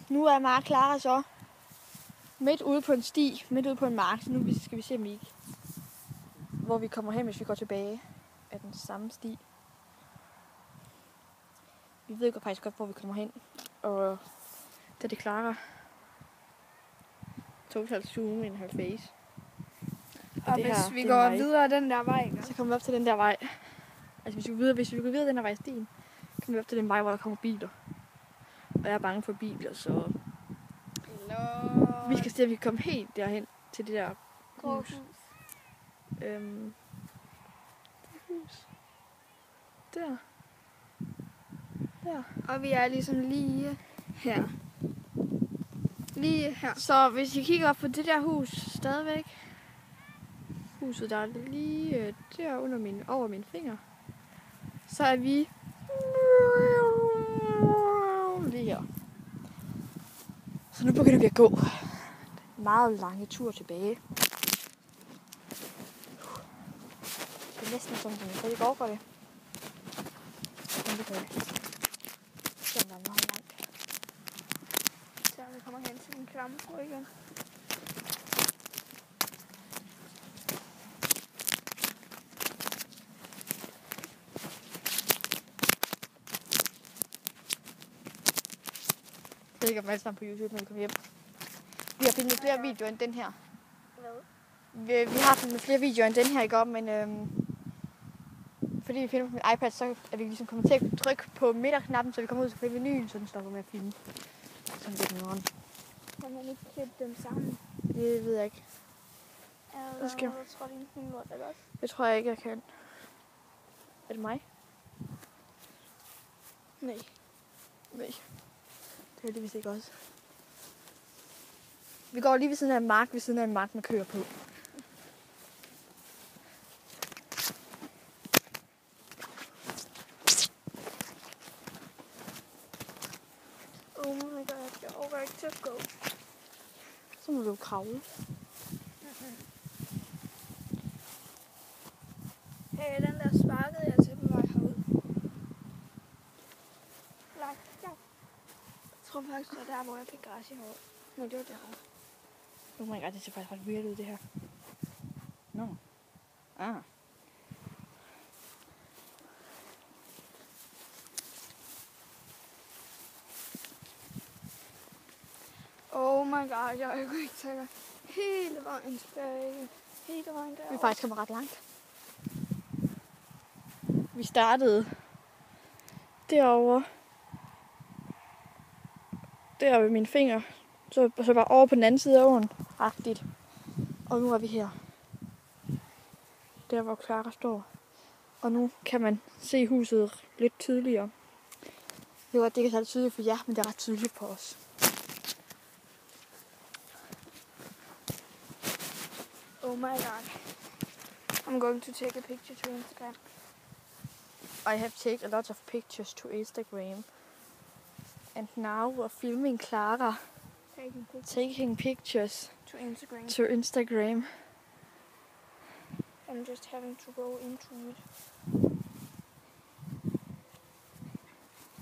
Nu er mig og Clara så midt ude på en sti, midt ude på en mark. Så nu skal vi se, hvor vi kommer hen, hvis vi går tilbage af den samme sti. Vi ved faktisk godt, hvor vi kommer hen. Og det er Clara. Total zoom in her face. Og det hvis her, vi går videre den der vej, ikke? så kommer vi op til den der vej. Altså hvis vi går videre den der vej i stien, kommer vi op til den vej, hvor der kommer biler. Og jeg er bange for biler, så vi skal se, at vi kan komme helt derhen til det der hus. Hus. Der. Og vi er ligesom lige her. Lige her. Så hvis I kigger op på det der hus stadigvæk, huset der er lige der over mine fingre, så er vi lige her. Så nu begynder vi at gå en meget lange tur tilbage. Det er næsten sådan, at det går for det. Men det kan jeg. Det er meget langt. Så vi kommer hen til den klamme bro igen. Det ligger alle sammen på YouTube, når vi kommer hjem. Vi har filmet flere videoer end den her. Hvad? Vi har filmet flere videoer end den her, ikke om, men fordi vi filmer på min iPad, så er vi ligesom kommet til at trykke på midterknappen, så vi kommer ud til menuen, så den stopper med at filme. Sådan lidt nederen. Kan man ikke klippe dem sammen? Det ved jeg ikke. Eller skal jeg tror, det er en hundlort, eller også? Det tror jeg ikke, jeg kan. Er det mig? Nej. Nej. Det er heldigvis ikke også. Vi går lige ved siden af en mark med køer på. Oh my god, jeg overgår ikke til at gå. Så må du kravle. Hey, den der sparkede jeg til på vej herud. Nej, ja. Jeg tror faktisk, det var der, hvor jeg fik græs i håret. Nej, det var derovre. Oh my god, det ser faktisk ret weird ud, det her. Nå. Ah. Oh my god, jeg kunne ikke tage hele vejen tilbage. Hele vejen derovre. Vi er faktisk kommet ret langt. Vi startede derovre. Der ved mine fingre. Så bare over på den anden side af åen. Agtigt. Og nu er vi her. Der hvor Clara står. Og nu kan man se huset lidt tydeligere. Det er godt, det ikke er så tydeligt for jer, men det er ret tydeligt for os. Oh my god. I'm going to take a picture to Instagram. I have taken a lot of pictures to Instagram. And now we're filming Clara taking pictures to Instagram. to Instagram. I'm just having to go into it.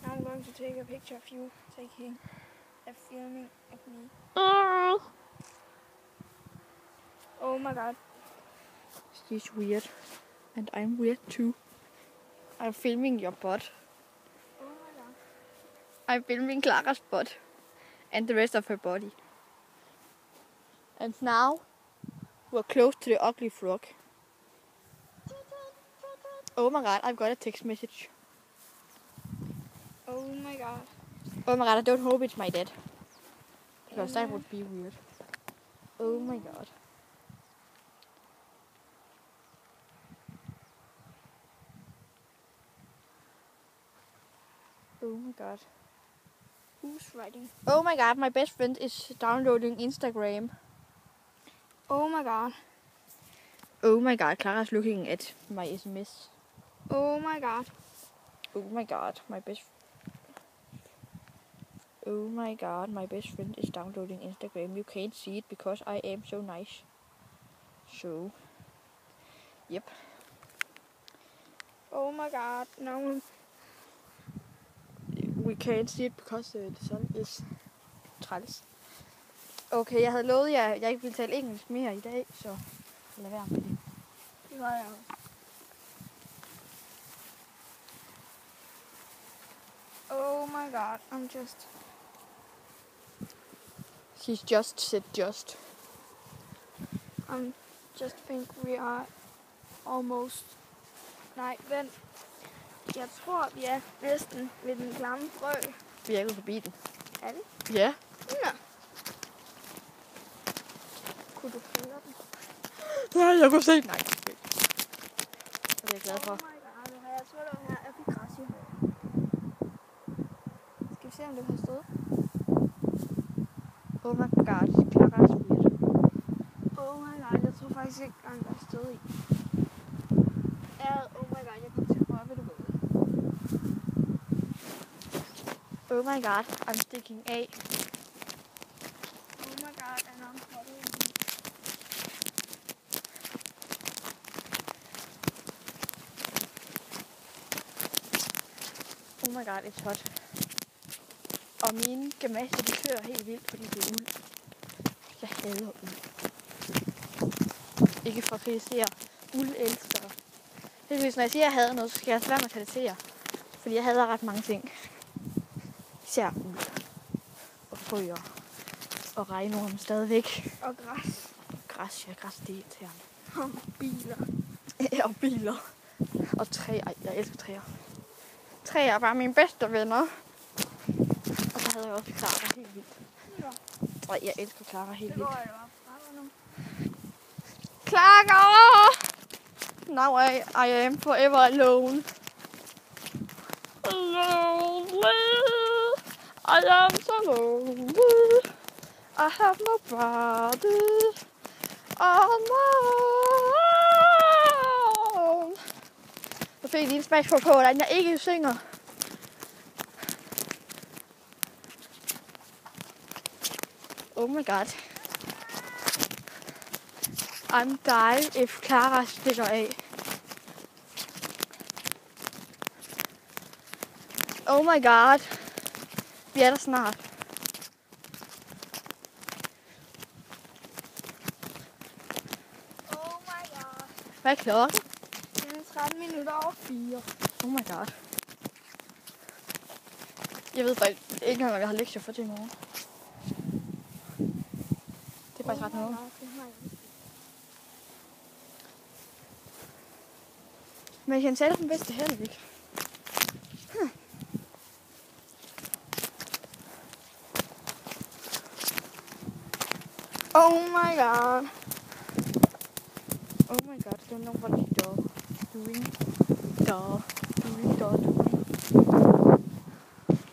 Now I'm going to take a picture of you taking a filming of me. Oh my god. She's weird. And I'm weird too. I'm filming your butt. Oh my god. I'm filming Clara's butt. And the rest of her body. And now we're close to the ugly frog. Oh my god, I've got a text message. Oh my god. Oh my god, I don't hope it's my dad. Because that would be weird. Oh my god. Oh my god. Who's writing? Oh my god, my best friend is downloading Instagram. Oh my god. Oh my god, Clara's looking at my SMS. Oh my god. Oh my god, Oh my god, my best friend is downloading Instagram. You can't see it because I am so nice. So, yep. Oh my god. No. we can't see it because the sun is træls. Okay, jeg havde lovet jer, at jeg ikke ville tale engelsk mere i dag, så lad være med det. Det var jeg også. Oh my god, He's just said just. Just think we are almost... Nej, vent. Jeg tror, vi er næsten ved den klamme frø. Vi er gået forbi den. Er vi? Ja. Ja. Kunne du høre den? Ja, jeg kunne se den. Nej, det er jeg glad for. Oh my god, nu har jeg svundet her. Jeg fik græs i håret. Skal vi se, om det har stået? Oh my god, Clara is weird. Oh my god, jeg tror faktisk ikke engang, der er stået i. Ja, oh my god, jeg kom til at røre ved det våde. Oh my god, I'm sticking af. Oh my god, and I'm holding it. Oh my god, it's hot. Og mine gemaster, de kører helt vildt, fordi det er uld. Jeg hader uld. Ikke for at kritisere uldelskere. Heldigvis, når jeg siger, at jeg hader noget, så skal jeg svære med at kritisere. Fordi jeg hader ret mange ting. Især uld. Og frøer. Og regnorm stadigvæk. Og græs. Græs, ja, græs, det er irriterende. Og biler. Ja, og biler. Og træer. Ej, jeg elsker træer. Træer er bare mine bedste venner. Og så havde jeg også Clara helt vildt. Ja. Ej, jeg elsker Clara helt Det vildt. går jeg bare fra nu. Clara! Now I am forever alone. Lonely. I am so lonely. I have nobody on my own. Så fik jeg lige en smash på, hvordan jeg ikke synger. Oh my god. I'm dying if Clara stikker af. Oh my god. Vi er der snart. Oh my god. Hvad er klokken? Det er 13 minutter over 4. Oh my god. Jeg ved faktisk ikke engang, hvad jeg har lektier for til i morgen. Det er faktisk ret noget. Men jeg kan tale den bedste heller ikke. Oh my god. Oh my god, I don't know what you're doing. Doing.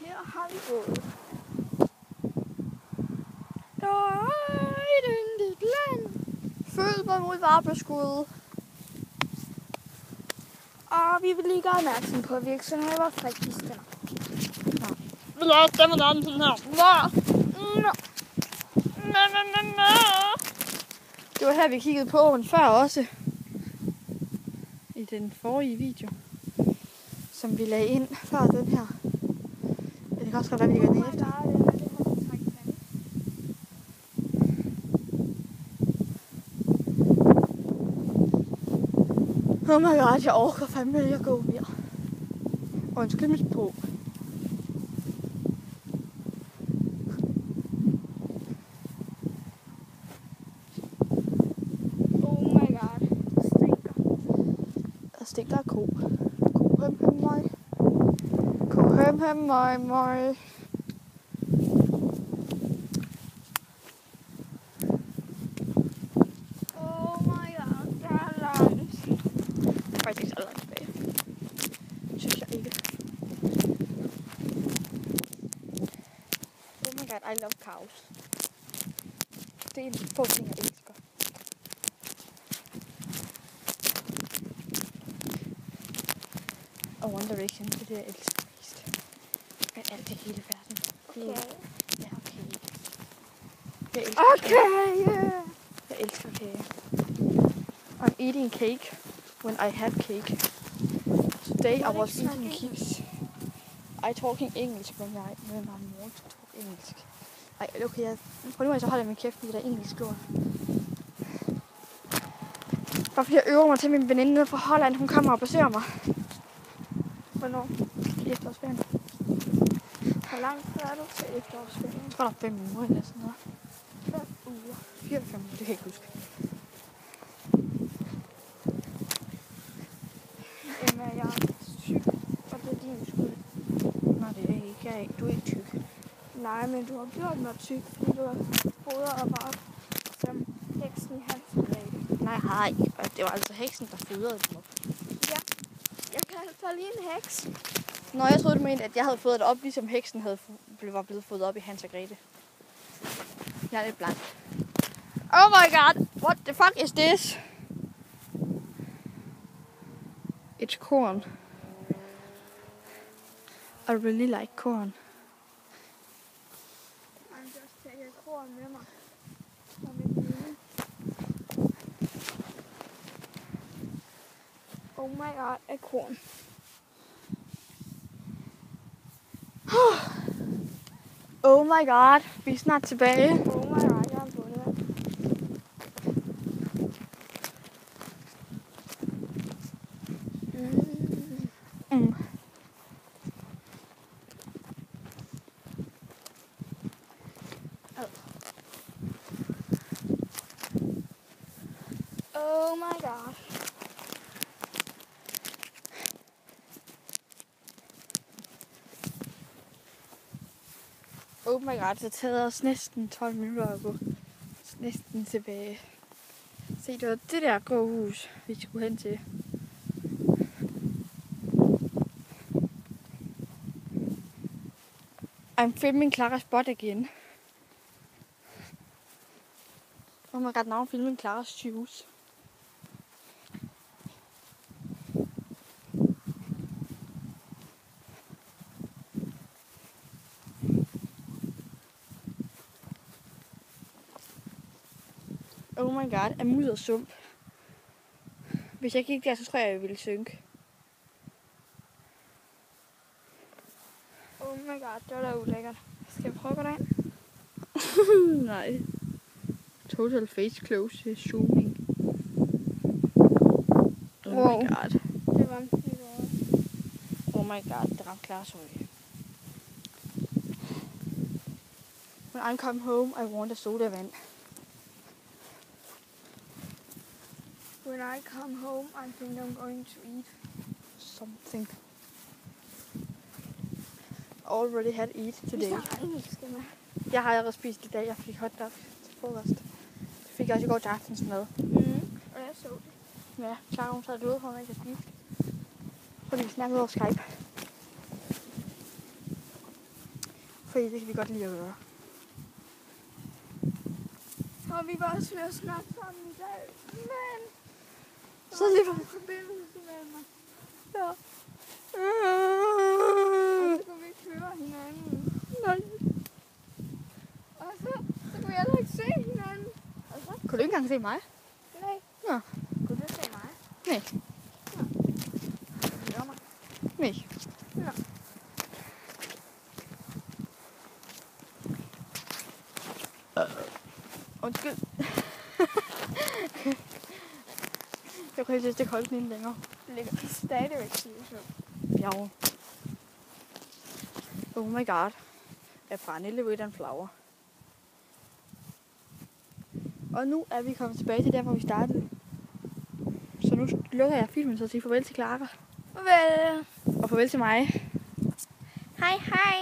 Her har vi gået. Der er et yndigt land. Følg mig mod varbeskud. Og vi vil lige gøre opmærksom på, at virksomheden var frikister. Vil jeg stemme den sådan her? Det var her, vi kiggede på den før også. I den forrige video. Som vi lagde ind før den her. Det kan også godt være, vi gør det efter. Oh my god, jeg orker fandme ikke at gå mere. Undskyld mit sprog. Oh my god, det stinker. Der stinker af ko. Ko høm mig. Ko høm mig. Oh my god, der er langt. Det er faktisk ikke så langt tilbage. Synes jeg ikke. Oh my god, I love cows. Det er en af de få ting, jeg elsker. Og One Direction, det er det, jeg elsker mest. Af alt i hele verden. Okay. Ja, okay. Jeg elsker Okay, yeah. Jeg elsker kage. I'm eating cake when I have cake. Today I was eating cake. I talking engelsk, men my mor talk engelsk. Ej, okay, prøv nu at så holder jeg min kæft i det der engelsk lort. Bare fordi jeg øver mig til min veninde nede fra Holland, hun kommer og besøger mig. Hvornår? I efterårsferien. Hvor langt er du til efterårsferien? Jeg tror, der er 5 uger eller sådan noget. 5 uger. 4 eller 5 uger, det kan jeg ikke huske. Emma, jeg er syg, og det er din skyld. Nej, det er ikke. Du er ikke tyk. Nej, men du har gjort mig tyk, fordi du har fodret og bare som heksen i hans græde. Nej, jeg har ikke. Og det var altså heksen, der fodrede dem op. Ja, jeg kalder lige en heks. Nå, jeg troede, du mente, at jeg havde fodret det op, ligesom heksen var blevet fodret op i Hans og Grete. Jeg er lidt blank. Oh my god, what the fuck is this? It's corn. I really like corn. Jeg skal også tage korn med mig. Og mit lille. Oh my god, af korn. Oh my god, vi er snart tilbage. Oh my god, jeg har bundet vand. Mm. Oh my god. Oh my god, det tager os næsten 12 minutter at gå næsten tilbage. Se, det var det der grå hus, vi skulle hen til. I'm filming Clara's butt again. Oh my god, now I'm filming Clara's shoes. Oh my god, af muddersump. Hvis jeg gik der, så tror jeg ville synke. Oh my god, det var da ulækkert. Skal jeg prøve at gå derind? Nej. Total face close zooming. Oh Wow. my god. Det var en flyver. Oh my god, det ramte Claras øje. When I come home, I want a sodavand. When I come home, I think I'm going to eat Something. Already had eat today. Vi snakker engelsk, Emma. Jeg har allerede spist i dag. Jeg fik hotdog til frokost. Det fik jeg også i går til aftensmad. Og jeg så det. Ja, Clara hun sad derude, for hun ikke at spise. Fordi vi snakkede over Skype. Fordi det kan vi godt lide at gøre. Og vi var også ved at snakke sammen i dag. Men Så lige for forbindelse med mig. Ja. Og så kunne vi ikke høre hinanden. Nej. Og så kunne vi heller ikke se hinanden. Og så? Kunne du ikke engang se mig? Nej. Ja. Kunne du se mig? Nej. Hør mig. Nej. Ja. Undskyld. Jeg kunne helst ikke holde den inde længere. Det ligger stadigvæk så. Ja. Oh my god. A funny little flower. Og nu er vi kommet tilbage til der, hvor vi startede. Så nu lukker jeg filmen, så siger farvel til Clara. Farvel. Og farvel til mig. Hej hej.